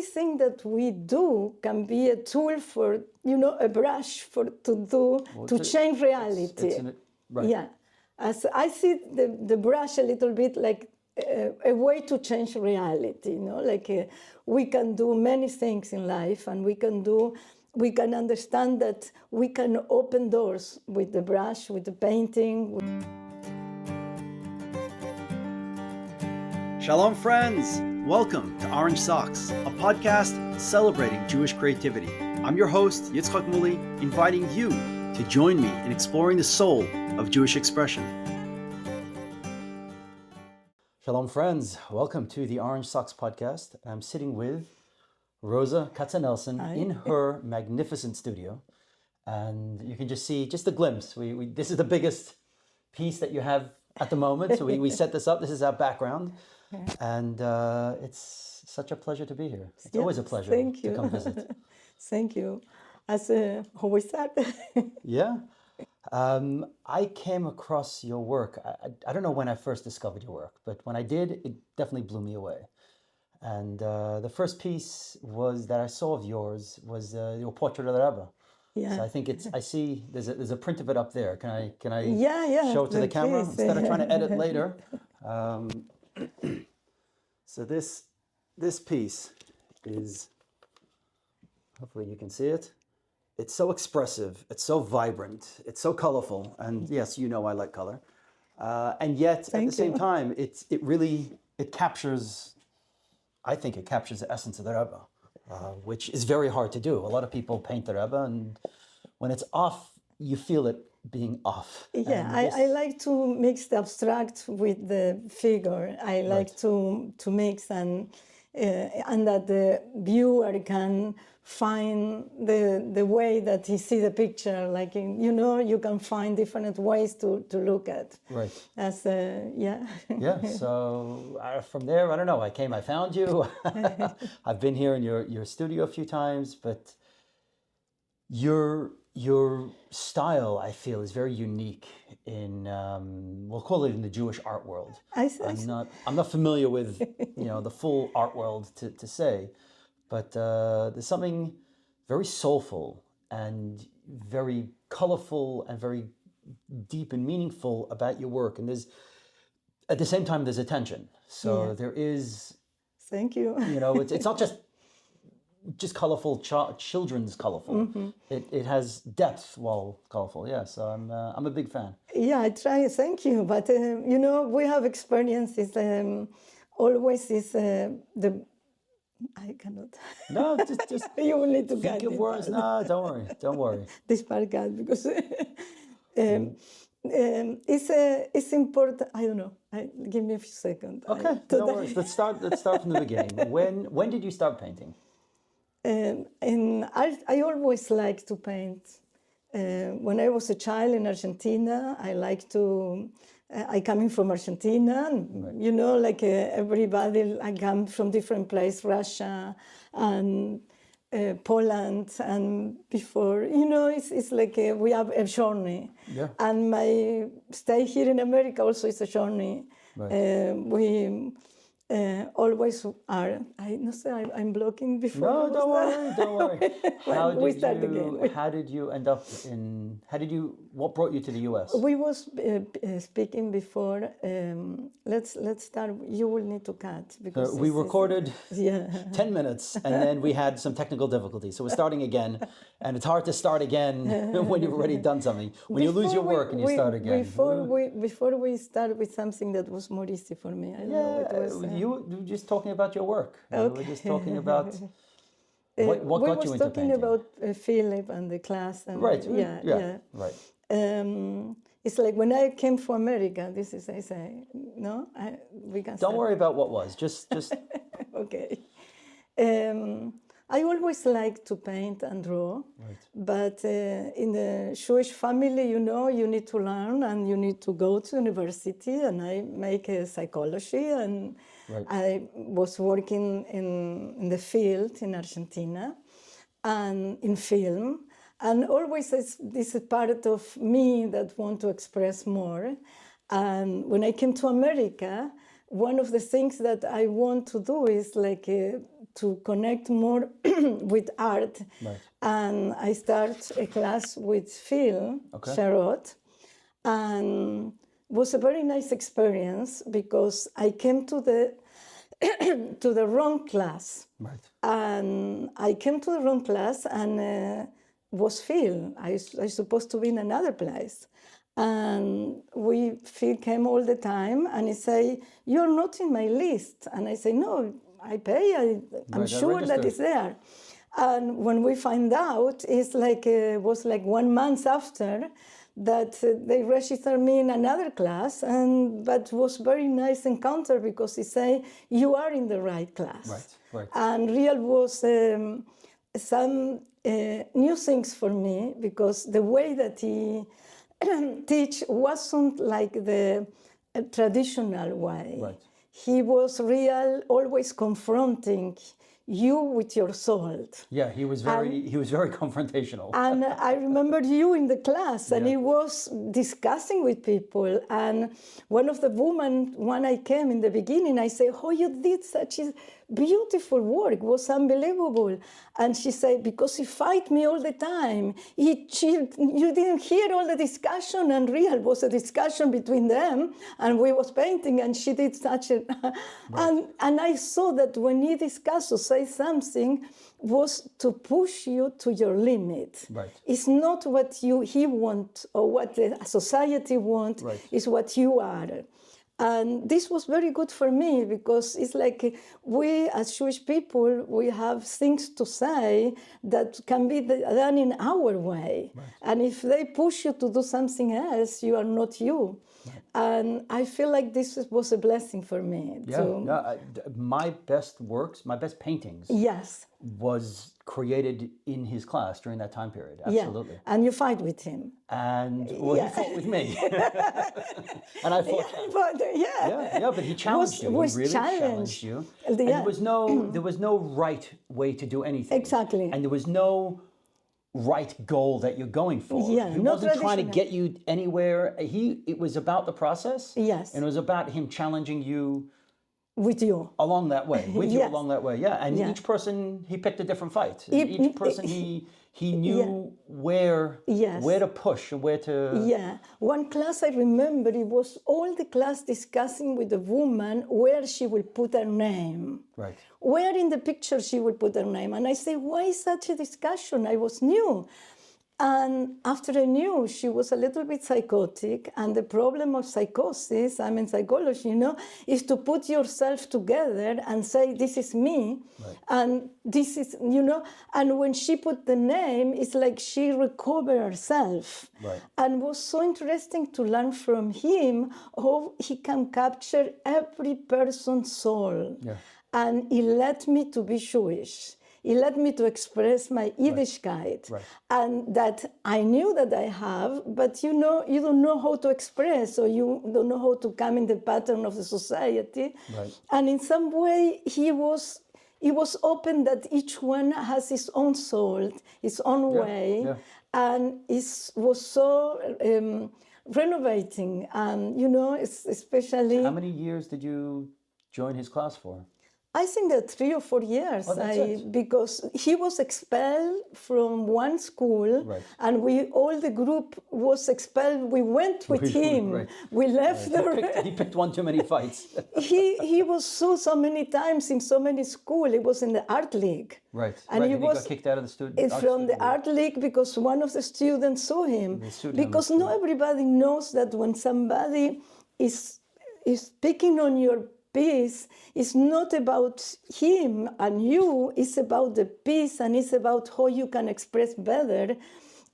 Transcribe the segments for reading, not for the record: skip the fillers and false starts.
everything that we do can be a tool for, a brush to change reality. Right. Yeah. As I see the brush a little bit like a way to change reality, we can do many things in life, and we can understand that we can open doors with the brush, with the painting. Shalom, friends! Welcome to Orange Socks, a podcast celebrating Jewish creativity. I'm your host, Yitzchak Muli, inviting you to join me in exploring the soul of Jewish expression. Shalom, friends! Welcome to the Orange Socks podcast. I'm sitting with Rosa Katzenelson in her magnificent studio. And you can just see just a glimpse. This is the biggest piece that you have at the moment. So we set this up. This is our background. And it's such a pleasure to be here. It's always a pleasure to come visit. Thank you. As how we start. Yeah. I came across your work. I don't know when I first discovered your work, but when I did, it definitely blew me away. And the first piece that I saw of yours was your portrait of the Rebbe. Yeah. So I think I see there's a print of it up there. Can I show it to the please. camera instead of trying to edit later? So this piece is, hopefully you can see it. It's so expressive, it's so vibrant, it's so colorful, and yes, I like color. And yet at the same time, it captures, I think it captures the essence of the Rebbe, which is very hard to do. A lot of people paint the Rebbe, and when it's off, you feel it being off. Yeah, I like to mix the abstract with the figure. I like to mix and that the viewer can find the way that he sees the picture. Like, you can find different ways to look at. Right. Yeah. Yeah, so from there, I don't know, I found you. I've been here in your studio a few times, but your style, I feel, is very unique in, we'll call it in the Jewish art world. I'm not familiar with, the full art world to say, but there's something very soulful and very colorful and very deep and meaningful about your work. And at the same time, there's a tension. So there is... Thank you. It's not just colorful, children's colorful. Mm-hmm. It has depth while colorful. Yeah, so I'm a big fan. Yeah, I try. Thank you. But we have experiences. Always is the. I cannot. No, just you will need to think of words. No, don't worry. This part cut because it's important. I don't know. Give me a few seconds. Okay, no worries. Let's start from the beginning. When did you start painting? And I always liked to paint. When I was a child in Argentina, I coming from Argentina, and, like everybody, I come from different places, Russia and Poland, and before, it's like we have a journey. Yeah. And my stay here in America also is a journey. Right. We always are. I'm blocking before. No, don't worry. What brought you to the US? We was speaking before. Let's start. You will need to cut because we recorded 10 minutes and then we had some technical difficulties. So we're starting again, and it's hard to start again when you've already done something. When you lose your work and you start again. Before we start with something that was more easy for me. I don't know what it was. You were just talking about your work. Okay. We were just talking about what got you into painting. We were talking about Philip and the class. And right. Yeah. Right. It's like when I came to America, this is, I say, no, we can Don't worry about what was. Just. Okay. I always like to paint and draw, but in the Jewish family, you need to learn and you need to go to university, and I make psychology, and I was working in the field in Argentina and in film, and always this is part of me that want to express more. And when I came to America, one of the things that I want to do is like to connect more with art. Right. And I start a class with Phil Sherrod, and was a very nice experience because I came to the to the wrong class. Right. And I came to the wrong class and was Phil. I supposed to be in another place. And Phil came all the time and he say, "You're not in my list." And I say, "No, I pay, I'm sure that it's there." And when we find out, it's like, was like 1 month after that they registered me in another class, but was very nice encounter because he say, "You are in the right class." Right, right. And real was some new things for me because the way that he teach wasn't like the traditional way. Right. He was real, always confronting you with your soul. Yeah, he was very confrontational. And I remember you in the class, and he was discussing with people. And one of the women, when I came in the beginning, I say, "Oh, you did such a beautiful work. It was unbelievable." And she said, "Because he fight me all the time. You didn't hear all the discussion, and real was a discussion between them, and we was painting, and she did such a..." And I saw that when he discussed or say something was to push you to your limit. Right. It's not what he want or what the society want. Right. It's what you are. And this was very good for me because it's like we as Jewish people, we have things to say that can be done in our way. Right. And if they push you to do something else, you are not you. Right. And I feel like this was a blessing for me. My best works, my best paintings was created in his class during that time period. Absolutely. Yeah. And you fight with him. And he fought with me. And I fought him. But he challenged you. He really challenged you. And there was no right way to do anything. Exactly. And there was no right goal that you're going for. He wasn't trying to get you anywhere. It was about the process. Yes. And it was about him challenging you with you along that way, along that way. Yeah. And each person, he picked a different fight. Each person he knew where to push and where to... Yeah. One class I remember, it was all the class discussing with the woman where she will put her name. Right. Where in the picture she will put her name. And I say, why such a discussion? I was new. And after I knew, she was a little bit psychotic. And the problem of psychosis, I'm in psychology, is to put yourself together and say, this is me. Right. And this is, and when she put the name, it's like she recovered herself. Right. And it was so interesting to learn from him how he can capture every person's soul. Yeah. And he let me to be Jewish. He let me to express my Yiddishkeit. Right. And that I knew that I have, but you don't know how to express, or you don't know how to come in the pattern of the society. Right. And in some way, he was open that each one has his own soul, his own way. Yeah. And it was so renovating. And, especially... How many years did you join his class for? I think that 3 or 4 years, because he was expelled from one school, and all the group was expelled. We went with him. Right. We left. He picked one too many fights. he was so many times in so many schools. It was in the art league. Right. And he got kicked out of the student. It's from the art league because one of the students saw him. Because not everybody knows that when somebody is picking on your piece, is not about him and you, it's about the piece, and it's about how you can express better.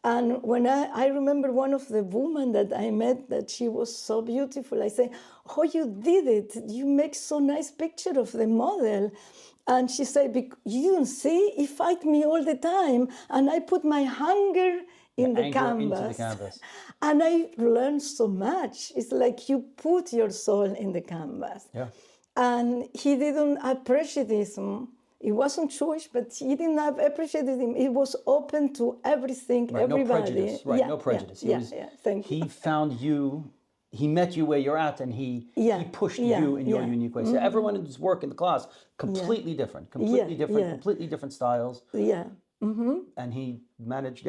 And when I remember one of the women that I met, that she was so beautiful, I say, "Oh, you did it, you make so nice picture of the model." And she said, "You don't see, he fight me all the time, and I put my hunger in the canvas. And I learned so much. It's like you put your soul in the canvas." Yeah. And he didn't appreciate him. He wasn't Jewish, but he didn't have appreciated him. He was open to everything, everybody. No prejudice. Right, no prejudice. Thank you. He found you. he met you where you're at, and he pushed you in your unique way. So everyone's work in the class completely different, completely different styles. Yeah. And he managed.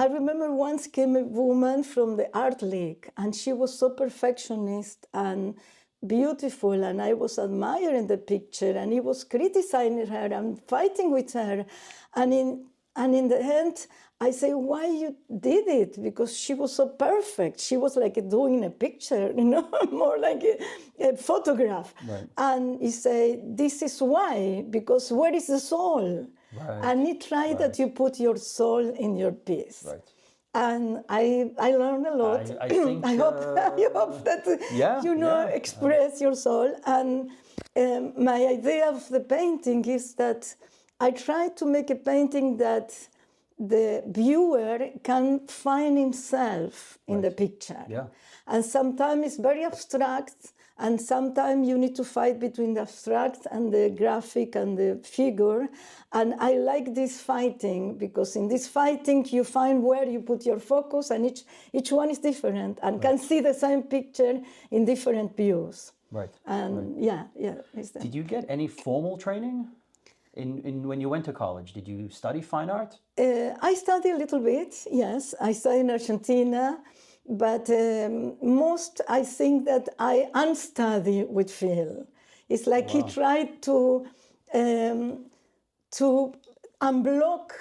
I remember once came a woman from the art league, and she was so perfectionist and beautiful, and I was admiring the picture, and he was criticizing her and fighting with her, and in the end I say, why you did it? Because she was so perfect. She was like doing a picture, more like a photograph. Right. And he say, this is why, because where is the soul? Right. And he tried that you put your soul in your piece. Right. And I learned a lot. I think I hope that express your soul. And my idea of the painting is that I try to make a painting that the viewer can find himself in the picture. Yeah. And sometimes it's very abstract, and sometimes you need to fight between the abstract and the graphic and the figure. And I like this fighting, because in this fighting you find where you put your focus, and each one is different and can see the same picture in different views. Right. And Did you get any formal training in when you went to college? Did you study fine art? I studied a little bit, yes. I studied in Argentina, but most I think that I unstudy with Phil. It's like he tried to unblock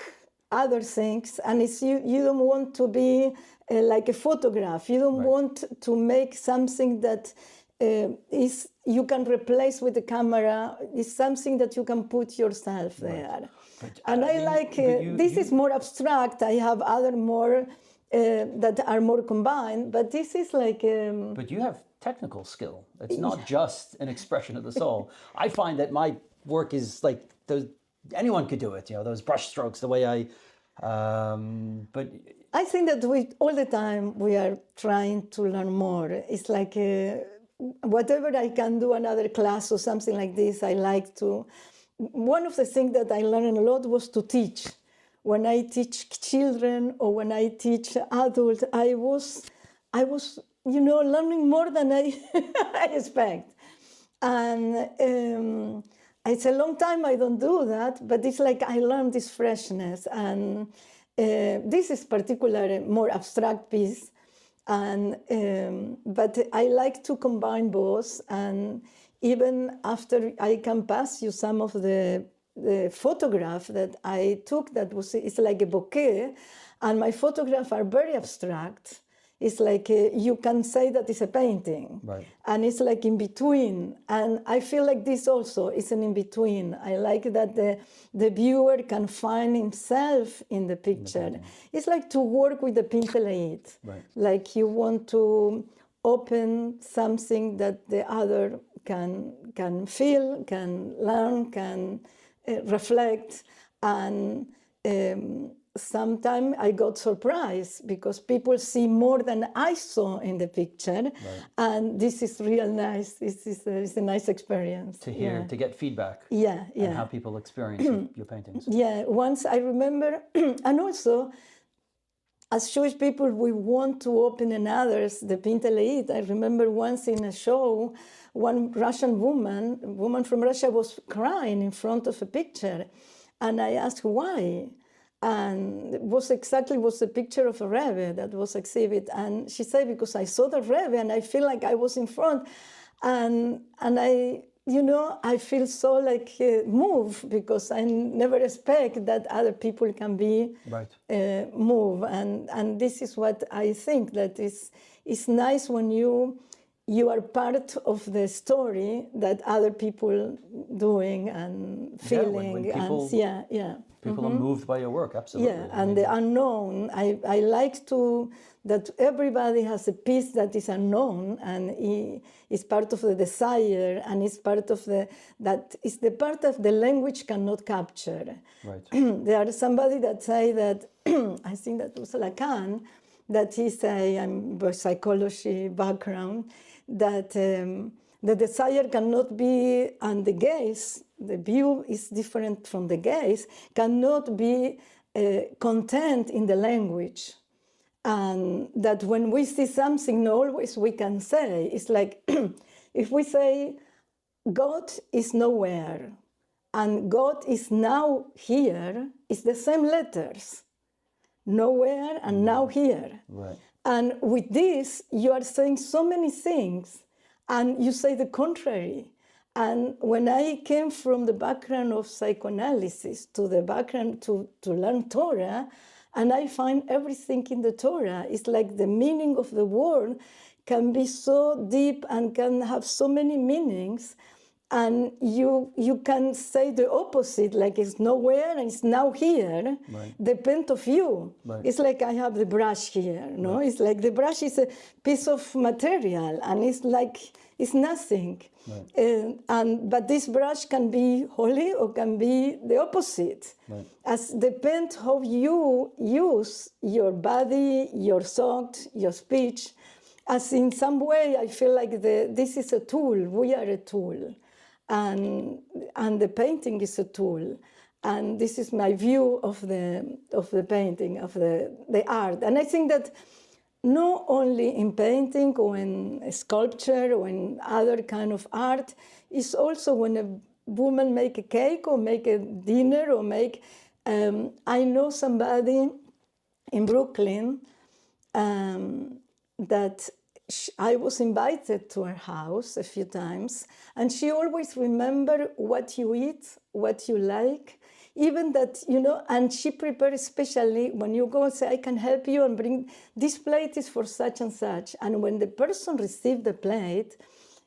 other things, and it's you don't want to be like a photograph. You don't want to make something that is you can replace with the camera. It's something that you can put yourself there. But, and I like this is more abstract. I have other more that are more combined, but this is like. But you have technical skill. It's not just an expression of the soul. I find that my work is like anyone could do it. Those brush strokes, the way I. But I think that all the time we are trying to learn more. It's like whatever I can do another class or something like this. I like to. One of the things that I learned a lot was to teach. When I teach children or when I teach adults, I was learning more than I expect. And it's a long time I don't do that, but it's like I learned this freshness. And this is particularly more abstract piece. And but I like to combine both. And even after I can pass you some of the photograph that I took, it's like a bouquet, and my photographs are very abstract. It's like you can say that it's a painting, right. And it's like in between. And I feel like this also is an in between. I like that the viewer can find himself in the picture. It's like to work with the pincelate. Right. Like you want to open something that the other can feel, can learn, can reflect, and sometimes I got surprised because people see more than I saw in the picture, right. And this is real nice. It's a nice experience to hear, to get feedback. And how people experience your paintings. Yeah, once I remember, and also as Jewish people, we want to open in others the pinteleit. I remember once in a show, one Russian woman from Russia was crying in front of a picture. And I asked why. And it was a picture of a Rebbe that was exhibited. And she said, because I saw the Rebbe and I feel like I was in front. And I feel so like moved because I never expect that other people can be moved. And this is what I think that is nice when you are part of the story that other people doing and feeling. When people, people are moved by your work, absolutely. Yeah, and the unknown. I like that everybody has a piece that is unknown, and is part of the desire, and is part of the part of the language cannot capture. Right. There are somebody that say that I think that was Lacan, that he say, I'm a psychology background, that the desire cannot be, and the gaze, the view is different from the gaze, cannot be content in the language. And that when we see something, always we can say, it's like if we say, God is nowhere and God is now here, it's the same letters, nowhere and now here. Right. And with this, you are saying so many things, and you say the contrary. And when I came from the background of psychoanalysis to the background to learn Torah, and I find everything in the Torah, it's like the meaning of the word can be so deep and can have so many meanings. And you can say the opposite, like it's nowhere and it's now here, right. depend of you. Right. It's like I have the brush here, no? Right. It's like the brush is a piece of material and it's like, it's nothing. Right. But this brush can be holy or can be the opposite. Right. As depends how you use your body, your thought, your speech. As in some way, I feel like this is a tool, we are a tool. And the painting is a tool, and this is my view of the painting, of the art. And I think that not only in painting or in sculpture or in other kind of art, it's also when a woman make a cake or make a dinner or make. I know somebody in Brooklyn that. I was invited to her house a few times, and she always remember what you eat, what you like, even that, and she prepared especially when you go and say, I can help you and bring, this plate is for such and such. And when the person received the plate,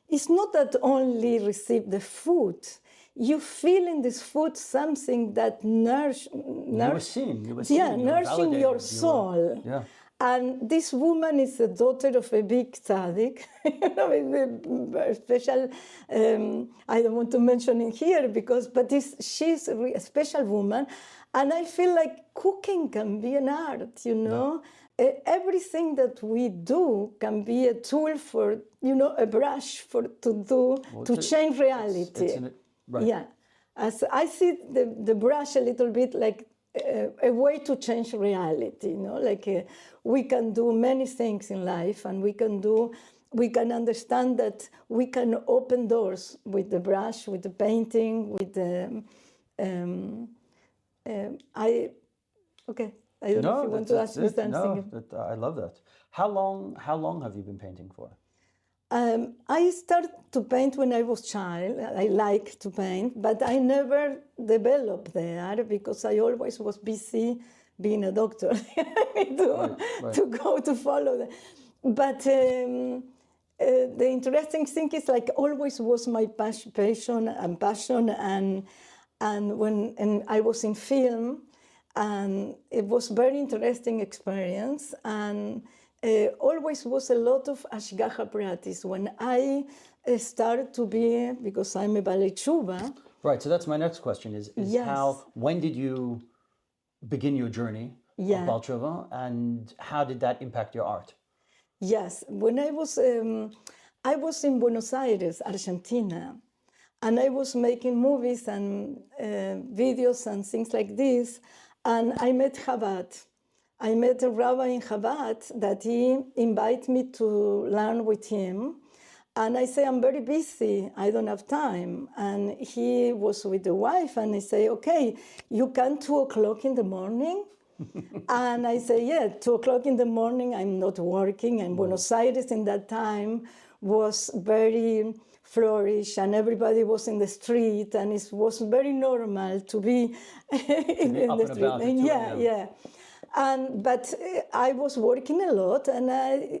it's not that only receive the food, you feel in this food something that nourishing your soul. Yeah. And this woman is the daughter of a big tzaddik, a special, I don't want to mention it here, but she's a special woman. And I feel like cooking can be an art, Yeah. Everything that we do can be a tool for, a brush to change reality. Right. Yeah. As I see the brush a little bit like a way to change reality, we can do many things in life, and we can understand that we can open doors with the brush, with the painting, with the. I don't know if you want to ask me something. No, I love that. How long have you been painting for? I started to paint when I was a child. I like to paint, but I never developed there because I always was busy being a doctor to go to follow that. But the interesting thing is, like, always was my passion, and when I was in film, and it was very interesting experience, and always was a lot of ashgacha practice. When I started to be, because I'm a ballet teshuva. Right, so that's my next question is yes. When did you begin your journey of ballet teshuva, and how did that impact your art? Yes, when I was in Buenos Aires, Argentina, and I was making movies and videos and things like this, and I met Chabad. I met a rabbi in Chabad that he invited me to learn with him. And I say, I'm very busy, I don't have time. And he was with the wife, and I say, okay, you can 2:00 in the morning? And I say, yeah, 2:00 in the morning, I'm not working. And Buenos Aires in that time was very flourished, and everybody was in the street, and it was very normal to be in the street. Yeah. But I was working a lot, and I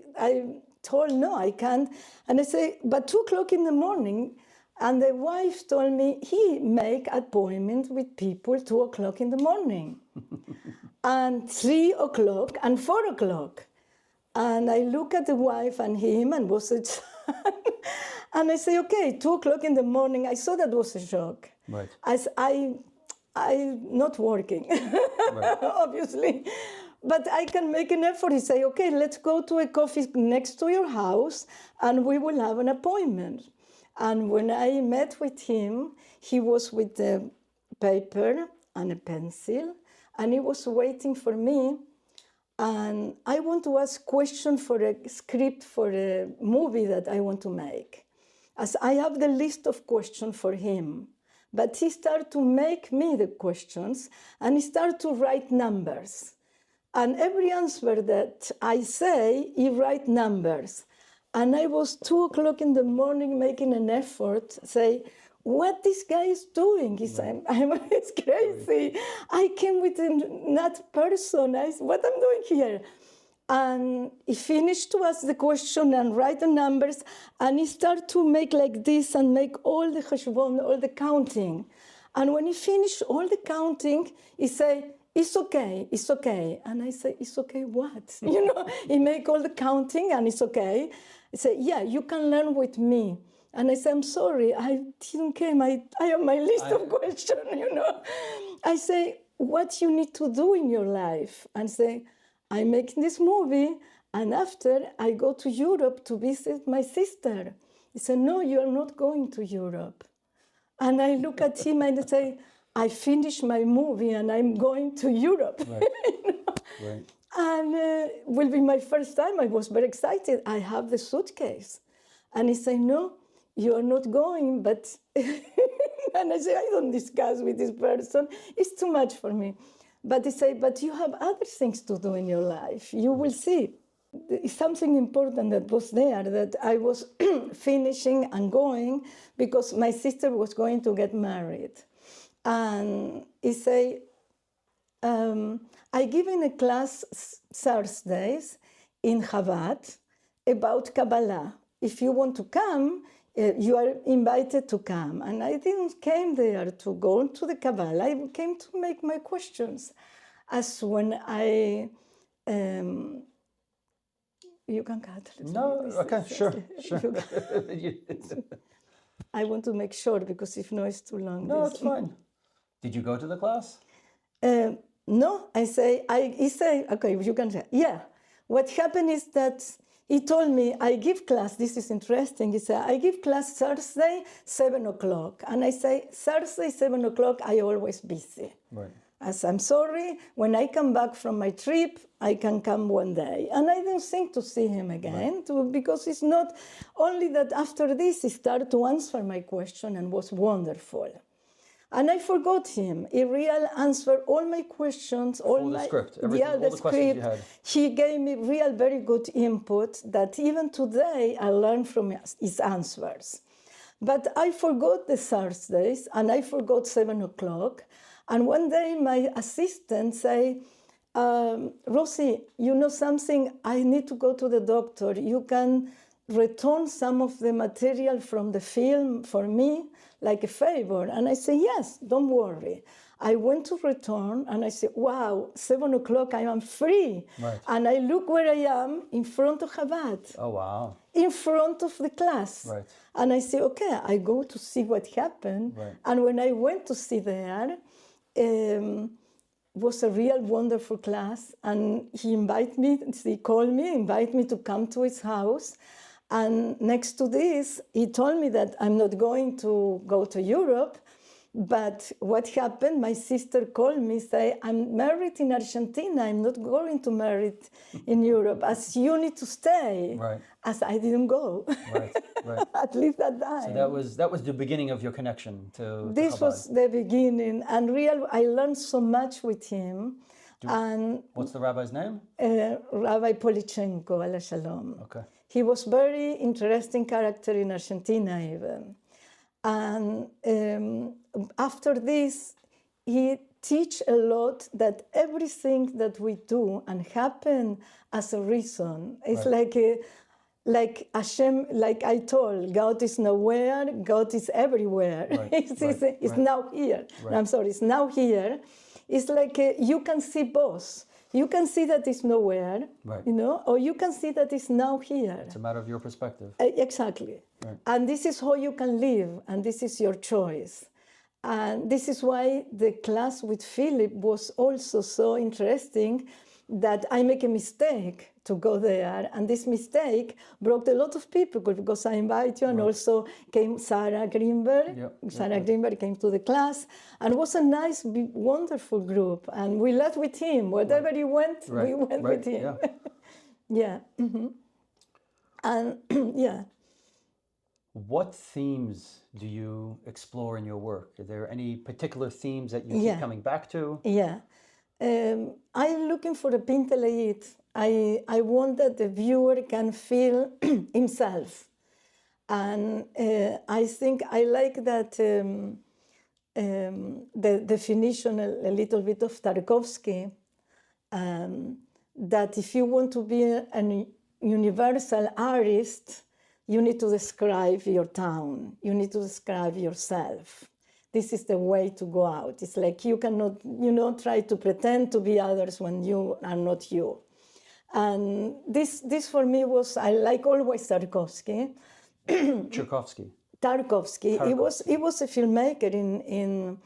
told, no, I can't. And I say, but 2:00 in the morning. And the wife told me he make appointments with people 2:00 in the morning, and 3:00 and 4:00. And I look at the wife and him, and was a and I say, okay, 2:00 in the morning. I saw that was a shock. Right. As I'm not working, obviously. But I can make an effort and say, okay, let's go to a coffee next to your house and we will have an appointment. And when I met with him, he was with a paper and a pencil, and he was waiting for me. And I want to ask questions for a script for a movie that I want to make. As I have the list of questions for him, but he started to make me the questions, and he started to write numbers. And every answer that I say, he write numbers. And I was 2 o'clock in the morning making an effort, say, what this guy is doing? He said, it's crazy. I came with that person. What I'm doing here? And he finished to ask the question and write the numbers, and he started to make like this and make all the cheshbon, all the counting. And when he finished all the counting, he said, it's okay, it's okay. And I say, it's okay what? You know, he make all the counting and it's okay. He said, yeah, you can learn with me. And I said, I'm sorry, I didn't come. I have my list of questions, you know. I say, what you need to do in your life? And say, I'm making this movie, and after I go to Europe to visit my sister. He said, no, you are not going to Europe. And I look at him and I say, I finished my movie and I'm going to Europe. Right. You know? Right. And it will be my first time. I was very excited. I have the suitcase. And he said, no, you are not going, but... And I say, I don't discuss with this person. It's too much for me. But he said, but you have other things to do in your life. You will see. It's something important that was there, that I was finishing and going because my sister was going to get married. And he said, I give in a class Thursdays in Chabad about Kabbalah. If you want to come, you are invited to come. And I didn't came there to go to the Kabbalah. I came to make my questions. As when I, you can cut. No, okay, sure. I want to make sure, because if no, it's too long. No, it's fine. Did you go to the class? No, he say, okay, you can say, yeah. What happened is that he told me, I give class, this is interesting. He said, I give class Thursday, 7 o'clock. And I say, Thursday, 7 o'clock, I always busy. Right. As I'm sorry, when I come back from my trip, I can come one day. And I didn't think to see him again, because it's not only that after this, he started to answer my question and was wonderful. And I forgot him. He really answered all my questions, all the script, everything, all the questions you had. He gave me real very good input that even today I learned from his answers. But I forgot the Thursdays, and I forgot 7 o'clock. And one day my assistant say, Rosie, you know something? I need to go to the doctor. You can return some of the material from the film for me, like a favor. And I say, yes, don't worry. I went to return and I said, wow, 7 o'clock, I am free. Right. And I look where I am, in front of Chabad. Oh, wow. In front of the class. Right. And I say, okay, I go to see what happened. Right. And when I went to see there, was a real wonderful class. And he called me, invited me to come to his house. And next to this, he told me that I'm not going to go to Europe. But what happened, my sister called me, say, I'm married in Argentina. I'm not going to marry in Europe. As you need to stay. Right. As I didn't go. Right, right. At least that time. So that was the beginning of your connection to This Chabad. was the beginning. And I learned so much with him. What's the rabbi's name? Rabbi Polichenko, Ala Shalom. Okay. He was very interesting character in Argentina even. And after this, he teach a lot that everything that we do and happen as a reason. It's like Hashem, like I told, God is nowhere, God is everywhere. Right. It's now here. Right. I'm sorry, it's now here. It's like you can see both. You can see that it's nowhere, right. you know, or you can see that it's now here. It's a matter of your perspective. Exactly. Right. And this is how you can live, and this is your choice. And this is why the class with Philip was also so interesting, that I make a mistake to go there, and this mistake brought a lot of people because I invite you, and also came Sarah Greenberg. Sarah Greenberg came to the class, and it was a nice, wonderful group, and we led with him. Wherever he went, we went with him. Yeah. And yeah. What themes do you explore in your work? Are there any particular themes that you keep coming back to? Yeah. I'm looking for a pinteleit. I want that the viewer can feel himself. And I think I like that the definition a little bit of Tarkovsky, that if you want to be a universal artist, you need to describe your town. You need to describe yourself. This is the way to go out. It's like you cannot, try to pretend to be others when you are not you. And this for me was, I like always Tarkovsky. Tarkovsky. He was a filmmaker in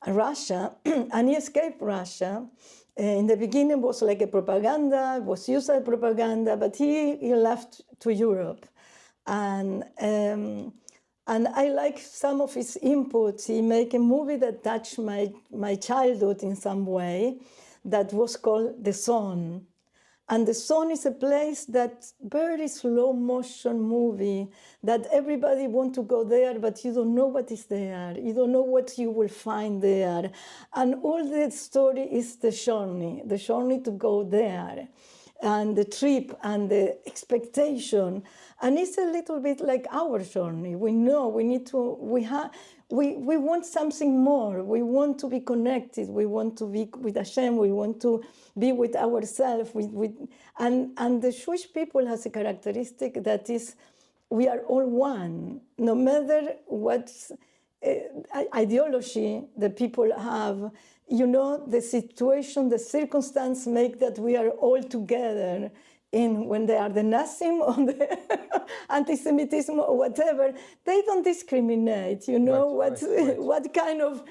Russia, and he escaped Russia. In the beginning, it was like a propaganda, was used as propaganda, but he left to Europe. And I like some of his inputs. He made a movie that touched my childhood in some way that was called The Zone. And The Zone is a place that's very slow motion movie that everybody want to go there, but you don't know what is there. You don't know what you will find there. And all the story is the journey to go there, and the trip and the expectation. And it's a little bit like our journey. We know we need to, we want something more. We want to be connected. We want to be with Hashem. We want to be with ourselves. And the Jewish people has a characteristic that is, we are all one. No matter what ideology the people have, the situation, the circumstance make that we are all together. When they are the Nazism or the anti-Semitism or whatever, they don't discriminate. What kind of...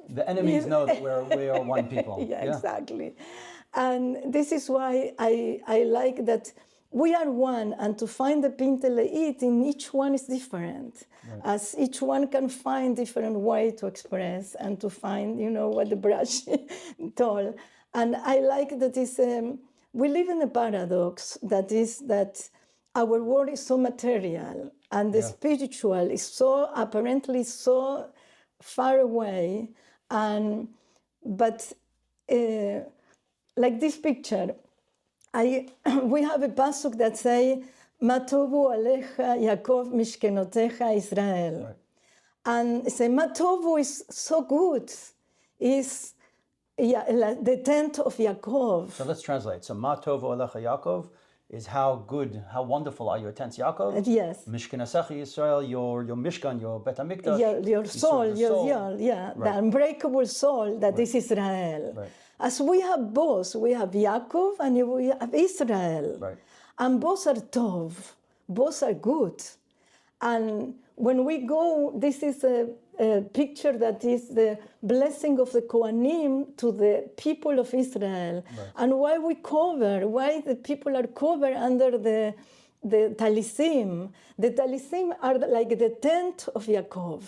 The enemies know that we are one people. Yeah, exactly. And this is why I like that we are one, and to find the pinteleit in each one is different. As each one can find different way to express and to find, what the brush told. And I like that is... we live in a paradox that is that our world is so material and the spiritual is so apparently so far away. But like this picture, we have a pasuk that say, "Ma tovu alecha Yaakov mishkenotecha Israel," and say, "Ma tovu" is so good. Is the tent of Yaakov. So let's translate. So, Ma tovu alecha Yaakov is how good, how wonderful are your tents, Yaakov? Yes. Mishkenasecha Yisrael, your Mishkan, your Bet HaMikdash. Your soul, the unbreakable soul that is Israel. Right. As we have both, we have Yaakov and we have Israel. Right. And both are tov, both are good. And when we go, this is a picture that is the blessing of the Kohanim to the people of Israel. Right. And why the people are covered under the talisim. The talisim are like the tent of Yaakov.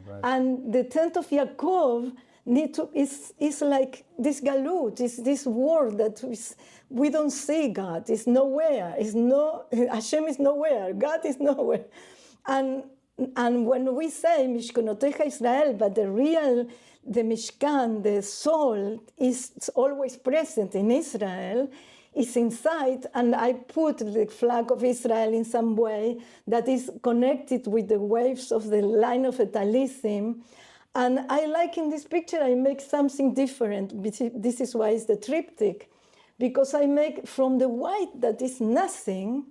Right. And the tent of Yaakov is like this galut, is this world that we don't see God. It's nowhere. Hashem is nowhere. God is nowhere. And when we say Mishkenotecha Israel, but the Mishkan, the soul, is always present in Israel, is inside, and I put the flag of Israel in some way that is connected with the waves of the line of the talisim. And I like in this picture, I make something different. This is why it's the triptych, because I make from the white that is nothing,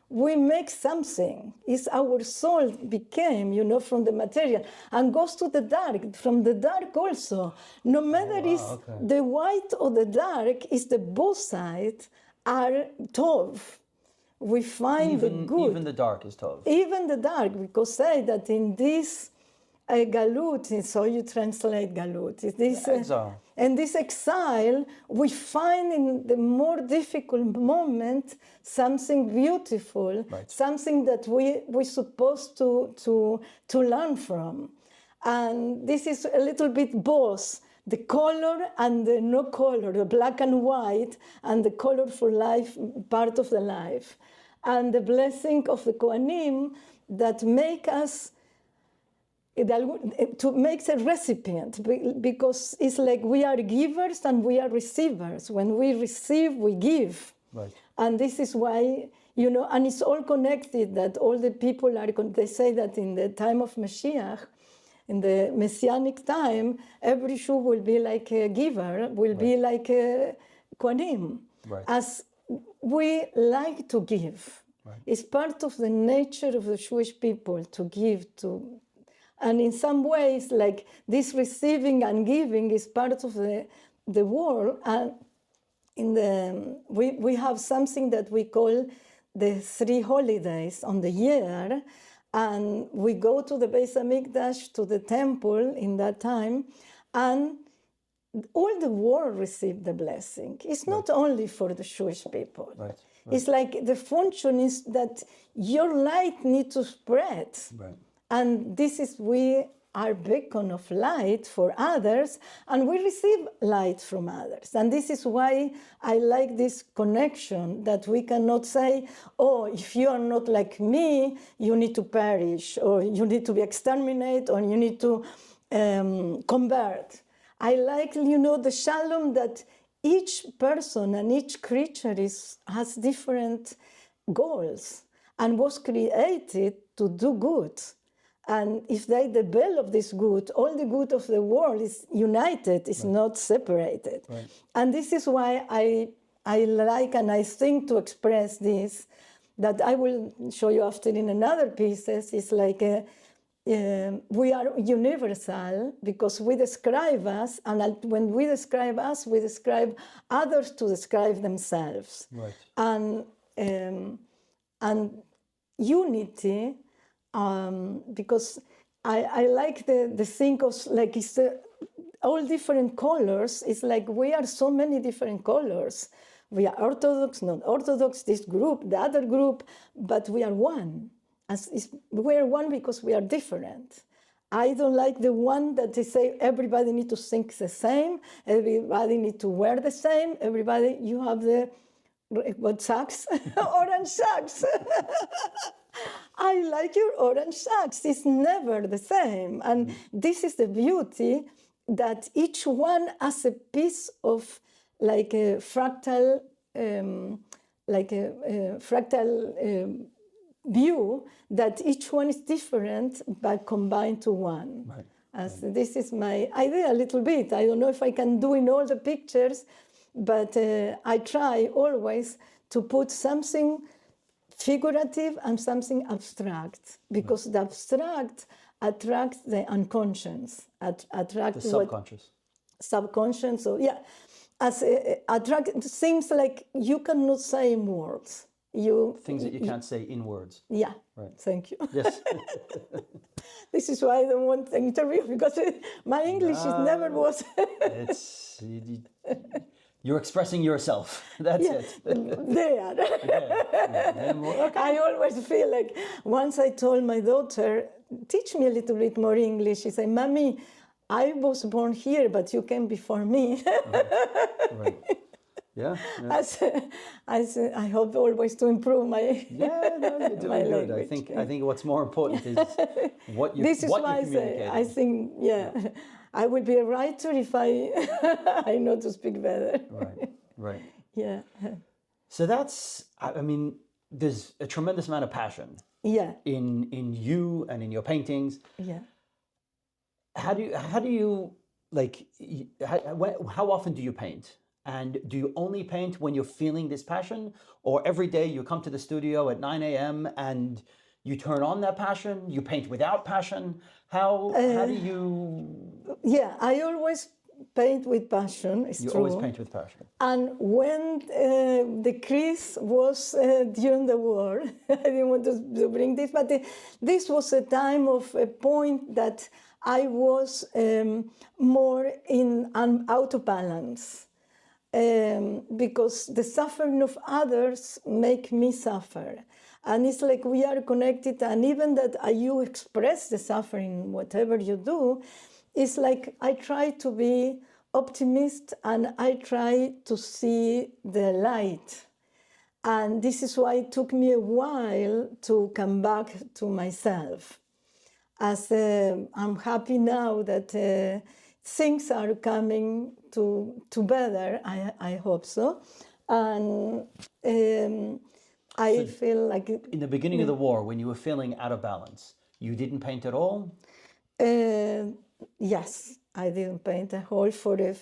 we make something. It's our soul became, from the material, and goes to the dark, from the dark also. No matter the white or the dark, is the both sides are tov. We find the good. Even the dark is tov. Even the dark, because say that in this galut, so you translate galut. This, exile. And this exile, we find in the more difficult moment something beautiful, something that we're supposed to learn from. And this is a little bit both the color and the no color, the black and white, and the colorful life, part of the life. And the blessing of the Kohanim that make us, to make a recipient, because it's like we are givers and we are receivers. When we receive, we give. Right. And this is why, and it's all connected, that all the people they say that in the time of Mashiach, in the Messianic time, every Jew will be like a giver, will be like a Kohanim. Right. As we like to give. Right. It's part of the nature of the Jewish people to give, and in some ways, like this receiving and giving is part of the world. And we have something that we call the 3 holidays on the year, and we go to the Beis Hamikdash, to the temple in that time, and all the world received the blessing. It's not only for the Jewish people. Right. It's like the function is that your light needs to spread. Right. And this is, we are beacon of light for others, and we receive light from others. And this is why I like this connection, that we cannot say, oh, if you are not like me, you need to perish, or you need to be exterminated, or you need to convert. I like, the shalom that each person and each creature has different goals and was created to do good. And if they develop this good, all the good of the world is united, is not separated. Right. And this is why I like and I think to express this, that I will show you after in another pieces. It's like we are universal because we describe us, and when we describe us, we describe others to describe themselves. Right. And unity, because I like the thing of like it's all different colors. It's like we are so many different colors. We are Orthodox, not Orthodox, this group, the other group, but we are one. We are one because we are different. I don't like the one that they say everybody needs to think the same, everybody needs to wear the same, everybody, you have the, what socks? Orange socks. I like your orange socks. It's never the same. And this is the beauty, that each one has a piece of like a fractal, view, that each one is different but combined to one. Right. This is my idea a little bit. I don't know if I can do in all the pictures, but I try always to put something figurative and something abstract, because the abstract attracts the unconscious, attract the subconscious. So yeah, attract things like you cannot say in words. Things that you can't say in words. Yeah. Right. Thank you. Yes. This is why I don't want an interview, because my English never was. You're expressing yourself. That's it. There. Okay. I always feel like, once I told my daughter, teach me a little bit more English. She said, Mommy, I was born here, but you came before me. Right. Yeah. I hope always to improve my. Yeah, no, you're doing good. Language. I think what's more important is what you. This is why I say. I think I would be a writer if I know to speak better. Right. Yeah. So that's. I mean, there's a tremendous amount of passion. Yeah. In you and in your paintings. Yeah. How do you like? How often do you paint? And do you only paint when you're feeling this passion, or every day you come to the studio at 9 a.m. and you turn on that passion? You paint without passion? How do you? Yeah, I always paint with passion. It's true. You always paint with passion. And when the crease was during the war, I didn't want to bring this, but this was a time of a point that I was more in out of balance. Because the suffering of others make me suffer. And it's like we are connected, and even that you express the suffering, whatever you do, it's like I try to be optimist and I try to see the light. And this is why it took me a while to come back to myself. As I'm happy now that things are coming to better, I hope so. And I feel like... In the beginning of the war, when you were feeling out of balance, you didn't paint at all? Yes, I didn't paint at all for a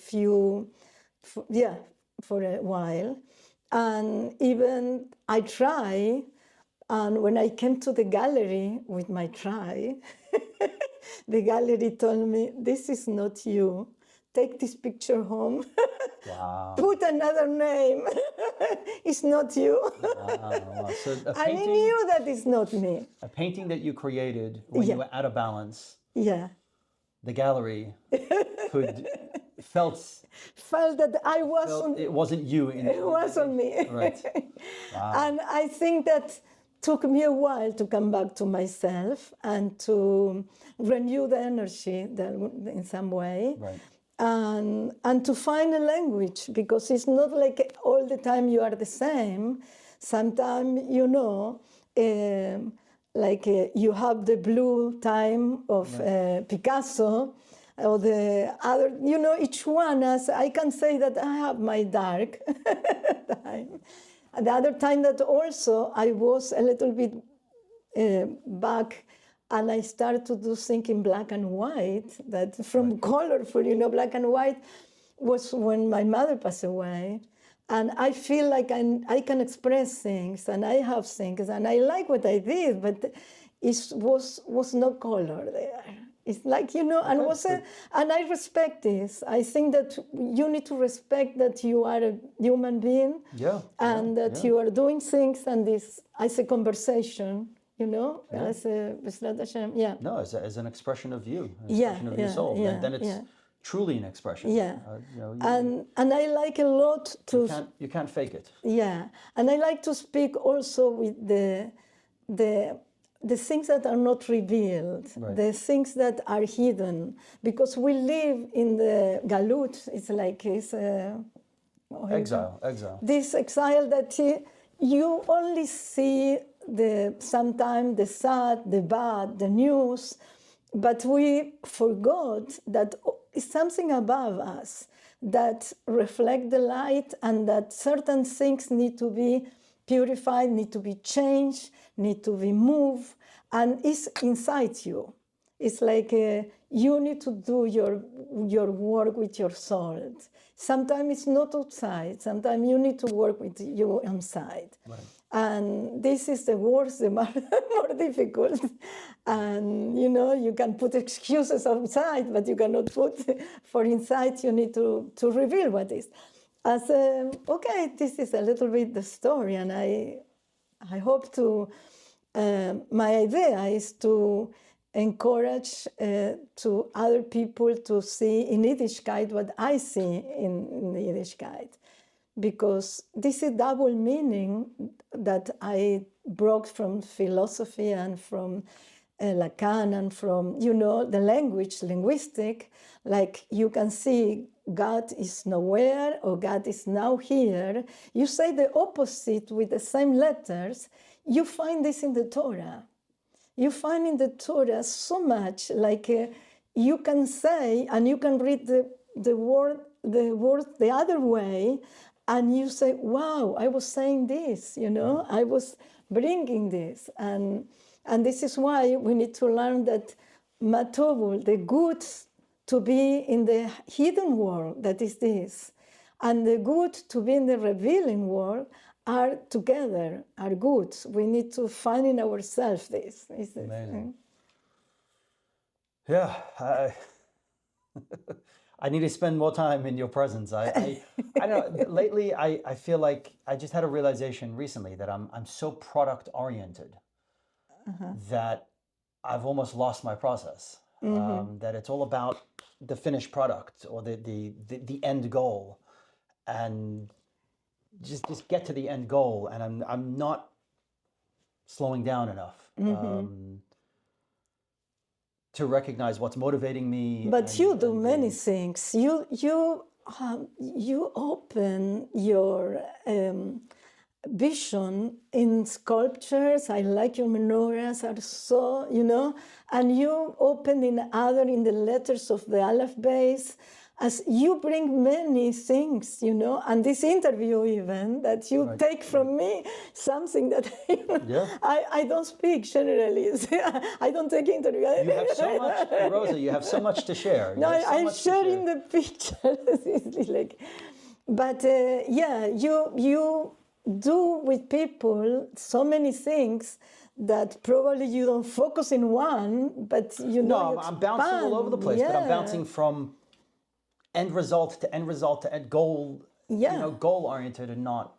while. And even I try, and when I came to the gallery with my try, the gallery told me, this is not you. Take this picture home. Wow. Put another name. It's not you. Wow. So I knew that it's not me. A painting that you created when you were out of balance. Yeah. The gallery felt that I wasn't. It wasn't you. It wasn't me. Right. Wow. And I think that took me a while to come back to myself and to renew the energy in some way. Right. And to find a language, because it's not like all the time you are the same. Sometimes, you have the blue time of Picasso, or the other, each one, as I can say that I have my dark time. The other time that also I was a little bit back, and I started to do things in black and white, that from colorful, black and white, was when my mother passed away. And I feel like I can express things, and I have things, and I like what I did, but it was no color there. It's like, and I respect this. I think that you need to respect that you are a human being, and that you are doing things, and this as a conversation, as a No, as an expression of you, an expression of your soul. Then it's truly an expression. Yeah, and I like a lot to. You can't fake it. Yeah, and I like to speak also with the things that are not revealed, the things that are hidden, because we live in the galut. It's like exile. This exile that you only see sometimes the sad, the bad, the news, but we forgot that it's something above us that reflect the light, and that certain things need to be purified, need to be changed, need to be moved, and it's inside you. It's like you need to do your work with your soul. Sometimes it's not outside. Sometimes you need to work with you inside. Right. And this is the worst, the more difficult. And, you can put excuses outside, but you cannot put for inside. You need to reveal what is. This is a little bit the story, and I hope to. My idea is to encourage to other people to see in Yiddishkeit what I see in Yiddishkeit, because this is double meaning that I brought from philosophy and from Lacan and from the linguistic. Like you can see God is nowhere or God is now here. You say the opposite with the same letters. You find this in the Torah. You find in the Torah so much, like you can say, and you can read the word the other way, and you say, wow, I was saying this, I was bringing this. And this is why we need to learn that matobul, the good to be in the hidden world, that is this, and the good to be in the revealing world, are together, are good. We need to find in ourselves this. Amazing. Yeah, I need to spend more time in your presence. I don't know, lately I feel like I just had a realization recently that I'm so product oriented that I've almost lost my process. that it's all about the finished product or the end goal, and just get to the end goal. And I'm not slowing down enough to recognize what's motivating me. But you do many things. You open your vision in sculptures. I like your menorahs are so, and you open in the letters of the Aleph base, as you bring many things, and this interview even that you take from me, something that I don't speak generally. I don't take interviews. You have so much, Rosa, you have so much to share. No, I'm sharing the pictures. But you do with people so many things that probably you don't focus in one, but No, I'm bouncing all over the place, but I'm bouncing from end result to end goal, goal oriented and not.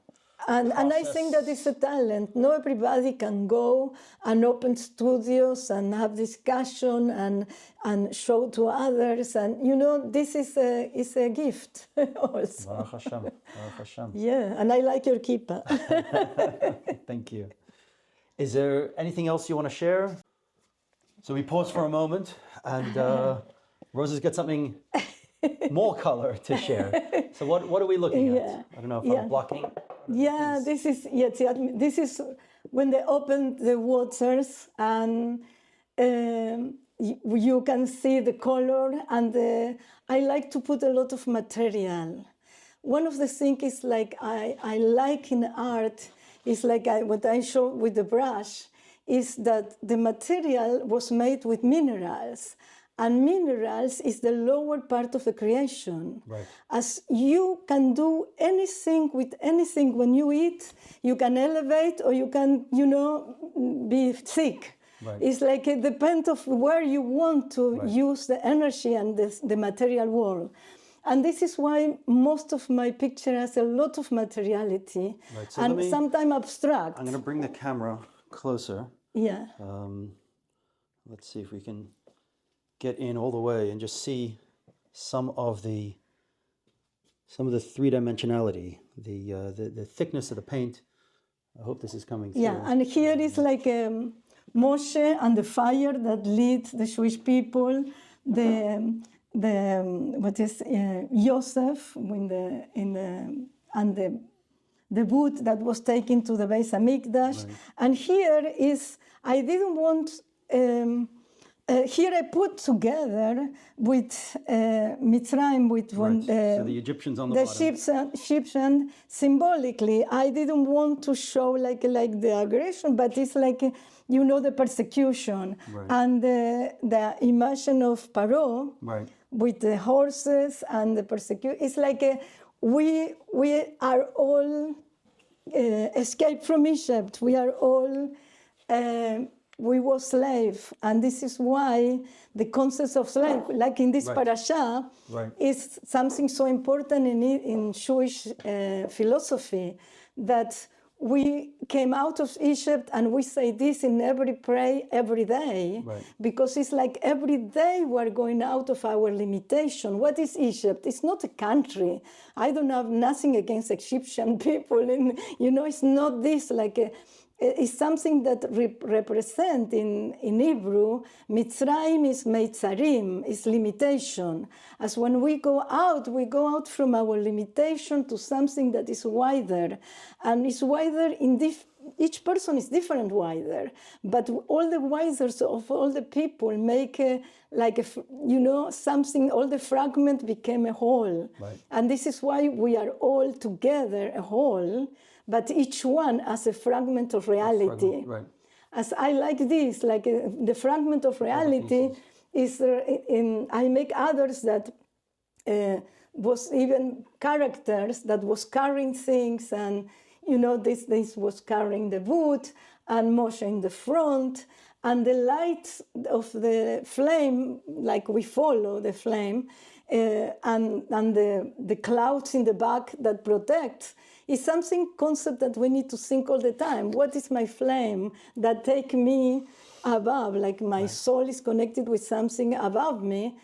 And I think that is a talent. Not everybody can go and open studios and have discussion and show to others. And this is a gift also. Baruch Hashem. Baruch Hashem. Yeah, and I like your kippah. Thank you. Is there anything else you want to share? So we pause for a moment, and Rosa's got something more color to share. So what are we looking at? I don't know if I'm blocking. Yeah, this is when they opened the waters, and you can see the color, and I like to put a lot of material. One of the things is I like in art is what I show with the brush is that the material was made with minerals. And minerals is the lower part of the creation. Right. As you can do anything with anything when you eat, you can elevate or you can, be sick. Right. It's it depends of where you want to use the energy and the material world. And this is why most of my picture has a lot of materiality and sometimes abstract. I'm going to bring the camera closer. Yeah. Let's see if we can get in all the way and just see some of the three-dimensionality, the thickness of the paint. I hope this is coming through. Yeah, and here is Moshe and the fire that leads the Jewish people. Joseph and the wood that was taken to the Beis Hamikdash. Right. And here is I didn't want. Here I put together with Mitzrayim, so the Egyptians on the bottom. Egyptian symbolically. I didn't want to show like the aggression, but it's the persecution and the imagine of Paro with the horses and the persecution. It's we are all escaped from Egypt. We are all. We were slaves, and this is why the concept of slave, like in this parasha, is something so important in Jewish philosophy, that we came out of Egypt, and we say this in every prayer every day, because it's every day we're going out of our limitation. What is Egypt? It's not a country. I don't have nothing against Egyptian people, and it's not this it's something that represent in Hebrew. Mitzrayim is Meitzarim, is limitation. As when we go out from our limitation to something that is wider. And it's wider each person is different wider. But all the widers of all the people make something, all the fragment became a whole. Right. And this is why we are all together, a whole, but each one as a fragment of reality. As I like this, the fragment of reality is, I make others that was even characters that was carrying things, and this was carrying the wood, and Moshe in the front, and the light of the flame, we follow the flame, and the clouds in the back that protect is something concept that we need to think all the time. What is my flame that take me above? Like my soul is connected with something above me.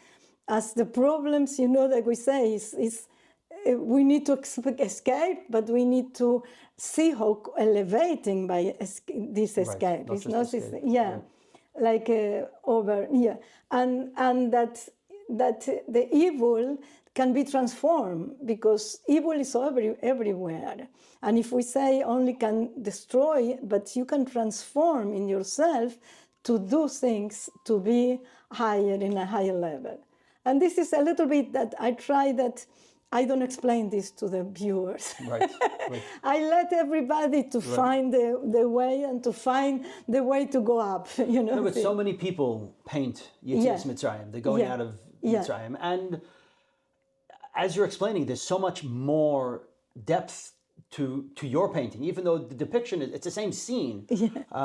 As the problems, that we say is we need to escape, but we need to see how elevating by this escape. Not it's just not escape. like and that the evil can be transformed, because evil is everywhere. And if we say only can destroy, but you can transform in yourself to do things to be higher, in a higher level. And this is a little bit that I try that I don't explain this to the viewers. Right. I let everybody to find the way and to find the way to go up. No, but so many people paint Yetzias Mitzrayim, the going out of Mitzrayim. And as you're explaining, there's so much more depth to your painting, even though the depiction, it's the same scene.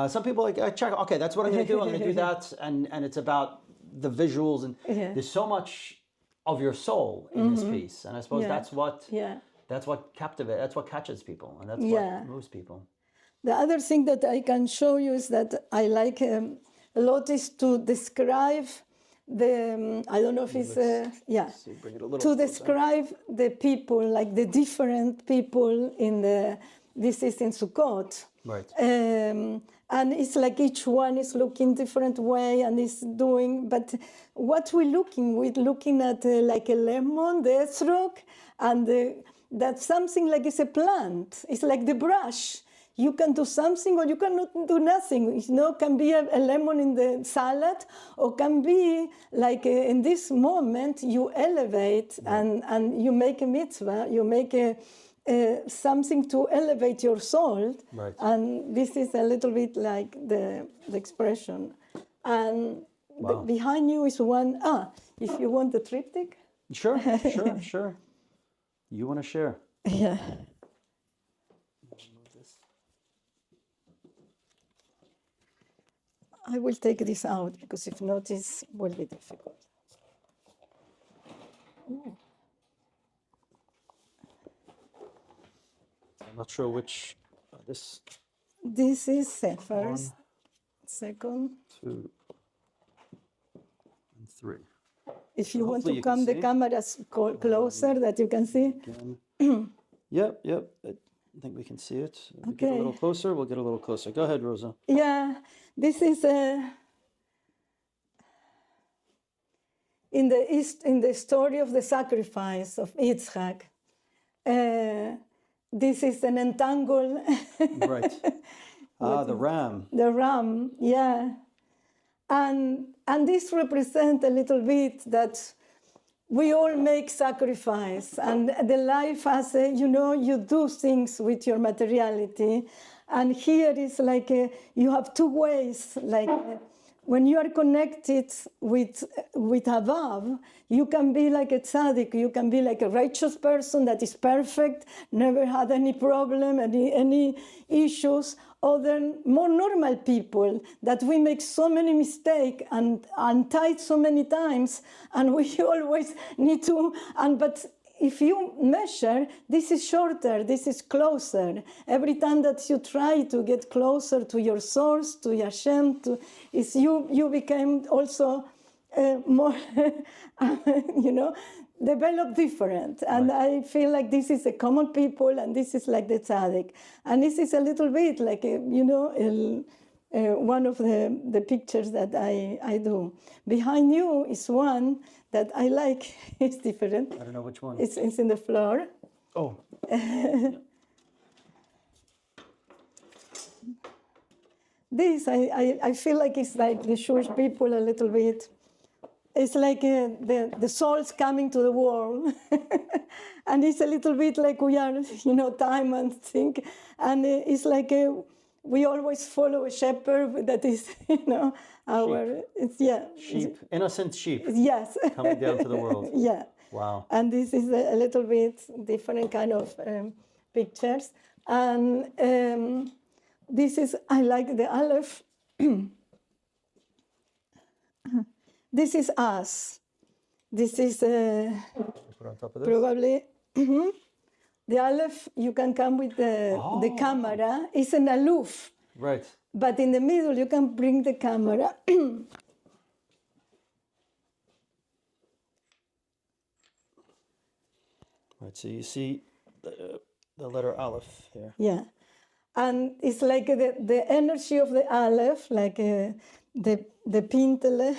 Some people check, okay, that's what I'm going to do. I'm going to do that. And it's about the visuals. And there's so much of your soul in this piece. And I suppose that's what captivates, that's what catches people. And that's what moves people. The other thing that I can show you is that I like a lot is to describe I don't know if it's, to describe the people, like the different people this is in Sukkot. Right. And it's like each one is looking different way and is doing, but what we're looking at like a lemon, the etrog, and that's something like it's a plant. It's like the brush. You can do something or you cannot do nothing. Can be a lemon in the salad, or can be like in this moment you elevate and you make a mitzvah, you make something to elevate your soul. Right. And this is a little bit like the expression. And behind you is one, if you want the triptych. Sure. You want to share? Yeah. I will take this out because if not, it will be difficult. Ooh. I'm not sure which. This is first, second, 2, and 3. If you want to come the cameras closer that you can see. Yep. I think we can see it. If we get a little closer, we'll get a little closer. Go ahead, Rosa. Yeah, this is in the story of the sacrifice of Yitzchak. This is an entangle. Right. The ram. The ram, yeah. And this represents a little bit that we all make sacrifice, and the life has you do things with your materiality, and here is like you have two ways, like when you are connected with Avav, you can be like a tzaddik, you can be like a righteous person that is perfect, never had any problem, any issues. Other more normal people that we make so many mistakes and untied so many times, and we always need to. but if you measure, this is shorter, this is closer. Every time that you try to get closer to your source, to Hashem, you became also more, develop different. And I feel like this is a common people, and this is like the tzaddik. And this is a little bit like, one of the pictures that I do. Behind you is one that I like. It's different. I don't know which one. It's in the floor. Oh. This, I feel like it's like the Jewish people a little bit. It's like the souls coming to the world. And it's a little bit like we are, time and think. And it's like we always follow a shepherd that is, our, sheep, innocent sheep. Yes. Coming down to the world. Yeah. Wow. And this is a little bit different kind of pictures. And this is, I like the Aleph. This is us. This is Put on top of this. probably the Aleph. You can come with the camera. It's an aloof. Right. But in the middle, you can bring the camera. Right. So you see the letter Aleph here. Yeah. And it's like the energy of the Aleph, like the pintele.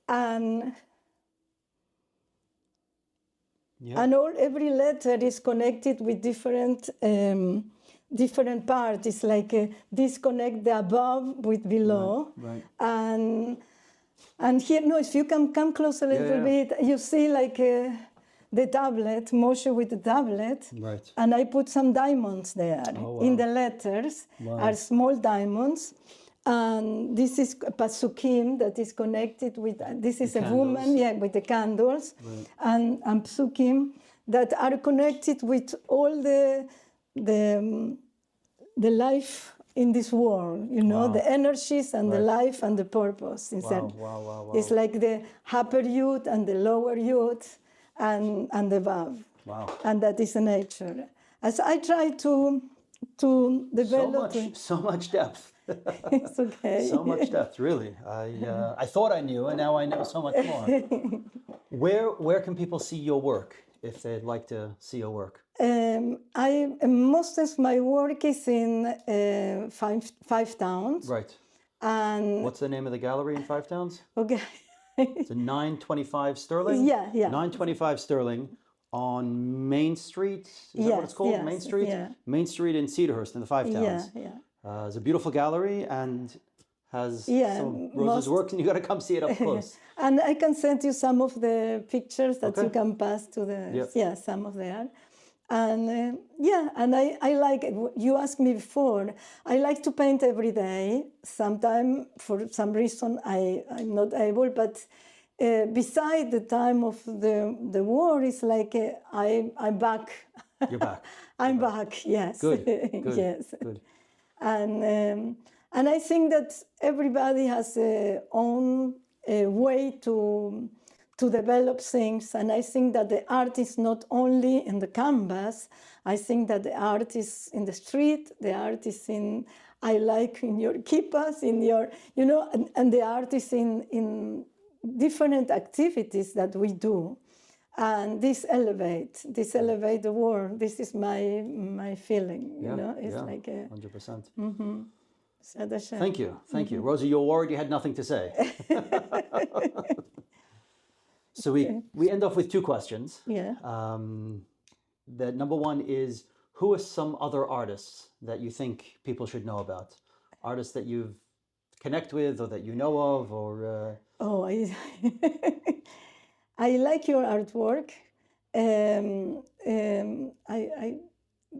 And every letter is connected with different parts. It's like disconnect the above with below. Right. And here, no, if you can come close a little bit, you see like the tablet, Moshe with the tablet. Right. And I put some diamonds there. Oh, wow. In the letters are small diamonds. And this is Pasukim that is connected with, this is a woman, with the candles, and Psukim that are connected with all the life in this world, the energies and the life and the purpose. Wow. It's like the upper youth and the lower youth and the Vav. Wow. And that is nature. As I try to develop... So much depth. It's okay. So much depth, really. I thought I knew, and now I know so much more. Where can people see your work if they'd like to see your work? Most of my work is in 5 towns. Right. And what's the name of the gallery in 5 towns? Okay. It's a 925 sterling. Yeah. 925 sterling on Main Street. Is that what it's called? Yes, Main Street. yeah. Main Street in Cedarhurst in the 5 towns. Yeah. It's a beautiful gallery and has some of Rosa's work, and you got to come see it up close. And I can send you some of the pictures that you can pass to the some of them. And and I like it. You asked me before. I like to paint every day. Sometimes for some reason I'm not able, but beside the time of the war, it's like I'm back. You're back. I'm back. Yes. Good. Yes. Good. And I think that everybody has their own way to develop things. And I think that the art is not only in the canvas. I think that the art is in the street. The art is in your kippas, in your, and the art is in different activities that we do. And this elevate the world. This is my feeling, It's like 100%. Mm-hmm. Thank you. Rosa, you were worried you had nothing to say. So we end off with 2 questions. Yeah. The number 1 is, who are some other artists that you think people should know about? Artists that you've connect with or that you know of, or... I like your artwork.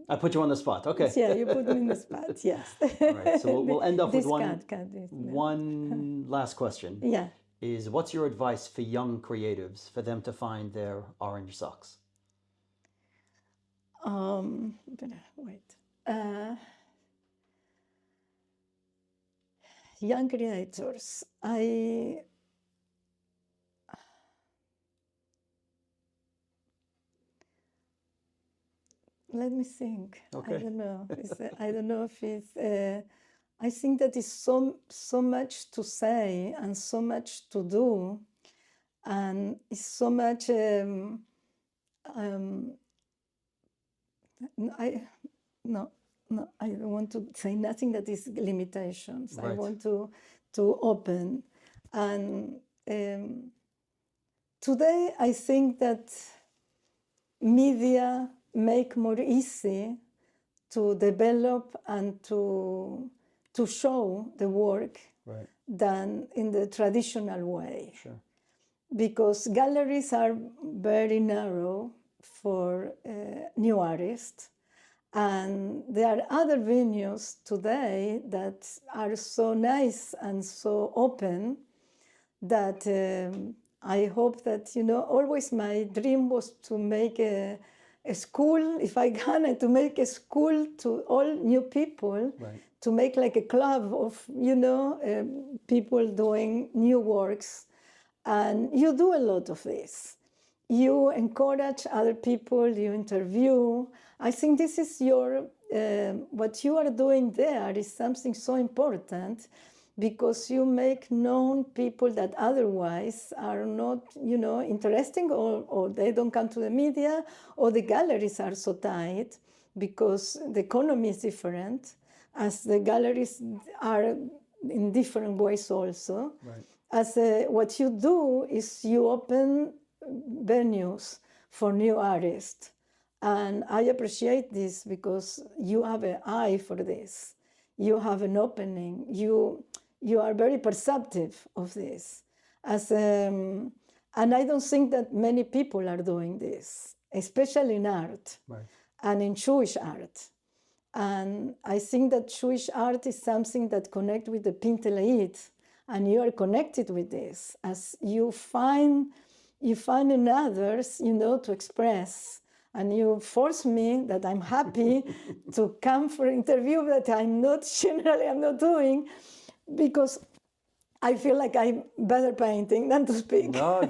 I put you on the spot. Okay. Yeah, you put me in the spot. Yes. All right. So we'll end off with one last question. Yeah. Is what's your advice for young creatives for them to find their orange socks? Young creators. Let me think. Okay. I don't know. I don't know if it's. I think that is so much to say and so much to do, and it's so much. I don't want to say nothing that is limitations. Right. I want to open, and today I think that media make more easy to develop and to show the work than in the traditional way. Sure. Because galleries are very narrow for new artists, and there are other venues today that are so nice and so open that I hope that, always my dream was to make a school, if I can, to make a school to all new people, to make like a club of, people doing new works. And you do a lot of this. You encourage other people, you interview. I think this is what you are doing there is something so important, because you make known people that otherwise are not, interesting, or they don't come to the media, or the galleries are so tight because the economy is different, as the galleries are in different ways also. Right. As what you do is you open venues for new artists. And I appreciate this because you have an eye for this. You have an opening. You are very perceptive of this. And I don't think that many people are doing this, especially in art, right, and in Jewish art. And I think that Jewish art is something that connects with the Pinteleid, and you are connected with this as you find in others, to express. And you force me that I'm happy to come for an interview that I'm not doing, because I feel like I'm better painting than to speak. No,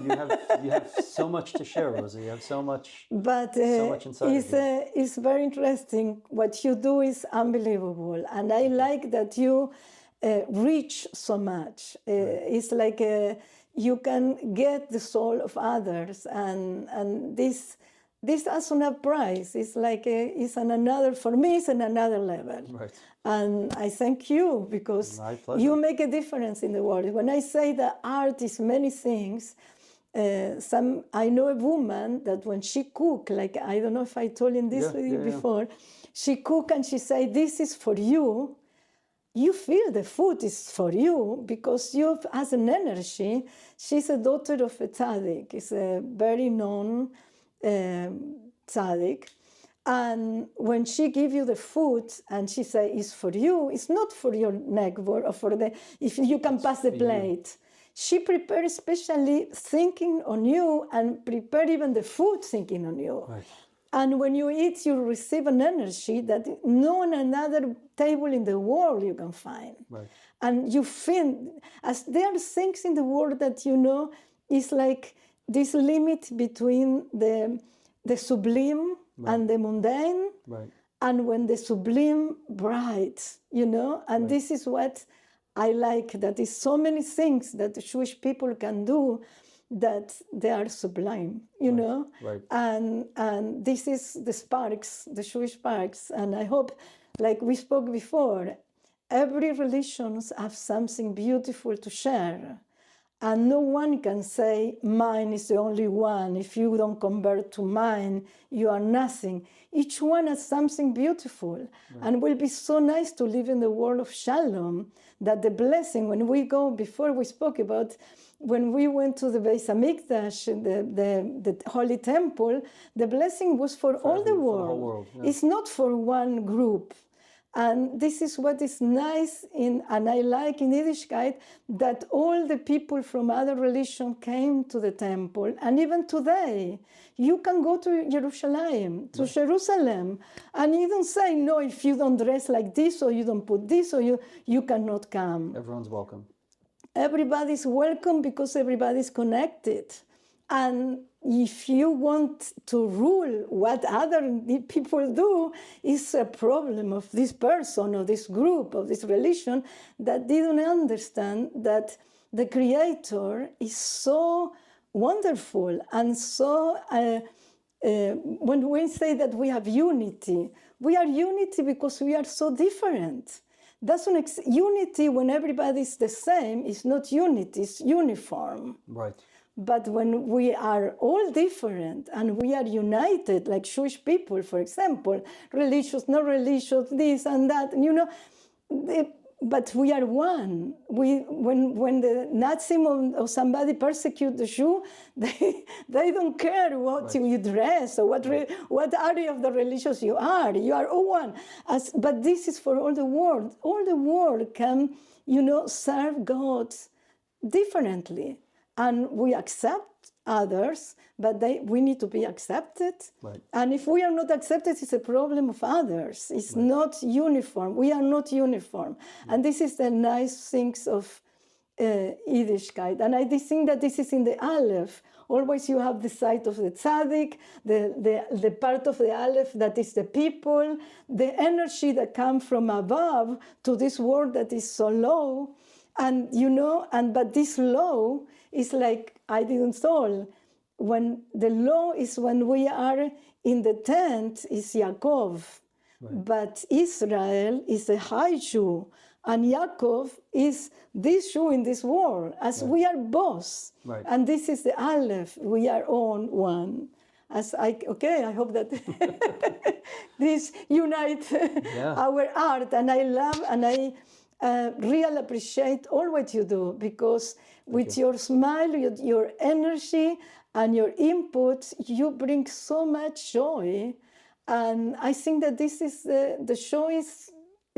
you have so much to share, Rosa. You have so much. But so much inside of you. It's very interesting. What you do is unbelievable, and I like that you reach so much. It's like you can get the soul of others, and this has no price. It's like for me, it's on another level. Right. And I thank you, because you make a difference in the world. When I say that art is many things, I know a woman that when she cook, like, I don't know if I told you this before, she cook and she say, this is for you. You feel the food is for you because you have an energy. She's a daughter of a tzaddik. It's a very known tzaddik. And when she give you the food and she say it's for you, it's not for your neck or for if you can pass the plate. She prepare especially thinking on you, and prepare even the food thinking on you. Right. And when you eat, you receive an energy that no another table in the world you can find. Right. And you feel, as there are things in the world that is like this limit between the sublime, right, and the mundane, right, and when the sublime bright, and right, this is what I like, that is so many things that the Jewish people can do that they are sublime, right. And this is the sparks, the Jewish sparks, and I hope, like we spoke before, every religion has something beautiful to share. And no one can say, mine is the only one. If you don't convert to mine, you are nothing. Each one has something beautiful. Right. And it will be so nice to live in the world of Shalom, that the blessing, when we go, before we spoke about, when we went to the Beis Hamikdash, the Holy Temple, the blessing was for all the world. For the whole world. Yeah. It's not for one group. And this is what is nice and I like in Yiddishkeit, that all the people from other religions came to the temple. And even today, you can go to Jerusalem, to Jerusalem, and you don't say, no, if you don't dress like this, or you don't put this, or you cannot come. Everyone's welcome. Everybody's welcome because everybody's connected. And if you want to rule what other people do, it's a problem of this person or this group or this religion that didn't understand that the Creator is so wonderful. And so when we say that we have unity, we are unity because we are so different. Unity when everybody's the same is not unity, it's uniform. Right. But when we are all different and we are united, like Jewish people, for example, religious, not religious, this and that, but we are one. When the Nazi or somebody persecute the Jew, they don't care what you dress or what area of the religious you are. You are all one. But this is for all the world. All the world can, serve God differently. And we accept others, but we need to be accepted. Right. And if we are not accepted, it's a problem of others. It's not uniform. We are not uniform. And this is the nice things of Yiddishkeit. And I think that this is in the Aleph. Always you have the side of the tzaddik, the part of the Aleph that is the people, the energy that comes from above to this world that is so low. And but this low is like I didn't soul. When the low is when we are in the tent is Yaakov. Right. But Israel is a high Jew. And Yaakov is this Jew in this world, as right. We are both. Right. And this is the Aleph, we are on one. I hope that this unite our art. And I love and I really appreciate all what you do, because with your smile, your energy, and your input, you bring so much joy. And I think that this is, the show is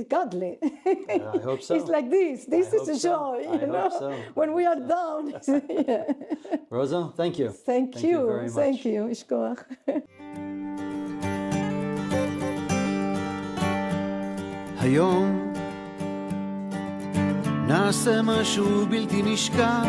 godly. I hope so. It's like this. This is the joy, you know. So. When we are down. Rosa, thank you. Thank you very much. Thank you. Ishkoach. היום נעשה משהו בלתי נשכח